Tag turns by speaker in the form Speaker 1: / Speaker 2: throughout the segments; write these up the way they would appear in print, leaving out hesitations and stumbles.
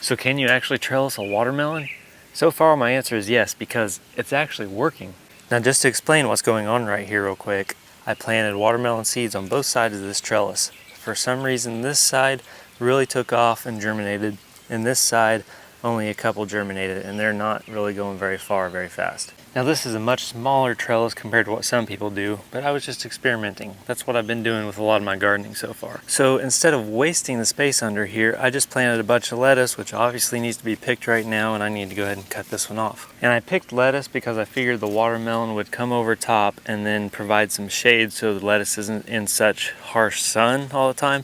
Speaker 1: So can you actually trellis a watermelon? So far my answer is yes, because it's actually working. Now just to explain what's going on right here real quick, I planted watermelon seeds on both sides of this trellis. For some reason this side really took off and germinated, and this side only a couple germinated, and they're not really going very far very fast. Now this is a much smaller trellis compared to what some people do, but I was just experimenting. That's what I've been doing with a lot of my gardening so far. So instead of wasting the space under here, I just planted a bunch of lettuce, which obviously needs to be picked right now, and I need to go ahead and cut this one off. And I picked lettuce because I figured the watermelon would come over top and then provide some shade so the lettuce isn't in such harsh sun all the time.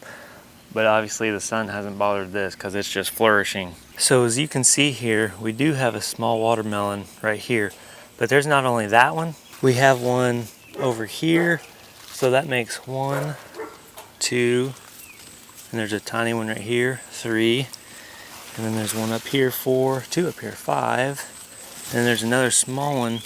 Speaker 1: But obviously the sun hasn't bothered this because it's just flourishing. So as you can see here, we do have a small watermelon right here. But there's not only that one, we have one over here. So that makes 1, 2, and there's a tiny one right here, 3. And then there's one up here, 4, 2 up here, 5. And then there's another small one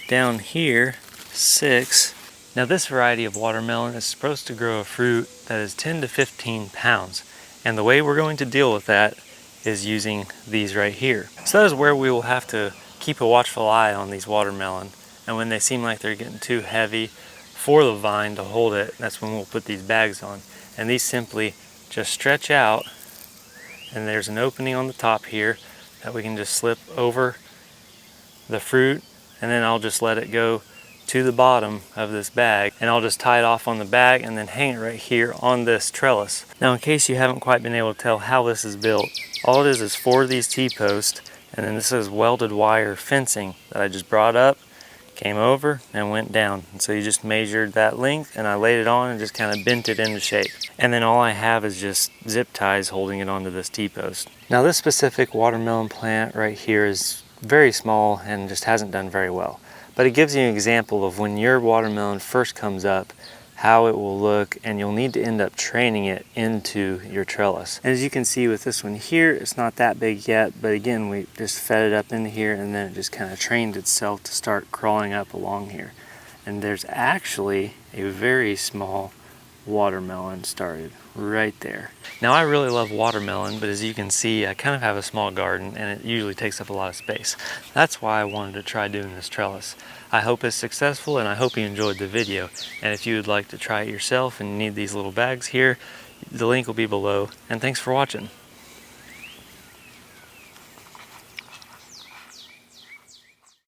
Speaker 1: down here, 6. Now this variety of watermelon is supposed to grow a fruit that is 10 to 15 pounds. And the way we're going to deal with that is using these right here. So that is where we will have to keep a watchful eye on these watermelon. And when they seem like they're getting too heavy for the vine to hold it, that's when we'll put these bags on. And these simply just stretch out, and there's an opening on the top here that we can just slip over the fruit, and then I'll just let it go to the bottom of this bag, and I'll just tie it off on the bag and then hang it right here on this trellis. Now in case you haven't quite been able to tell how this is built, all it is 4 of these T-posts, and then this is welded wire fencing that I just brought up, came over and went down. And so you just measured that length, and I laid it on and just kind of bent it into shape. And then all I have is just zip ties holding it onto this T-post. Now this specific watermelon plant right here is very small and just hasn't done very well. But it gives you an example of when your watermelon first comes up, how it will look, and you'll need to end up training it into your trellis. And as you can see with this one here, it's not that big yet, but again, we just fed it up into here, and then it just kind of trained itself to start crawling up along here. And there's actually a very small watermelon started right there. Now I really love watermelon, but as you can see, I kind of have a small garden and it usually takes up a lot of space. That's why I wanted to try doing this trellis. I hope it's successful, and I hope you enjoyed the video. And if you would like to try it yourself and need these little bags here, the link will be below. And thanks for watching.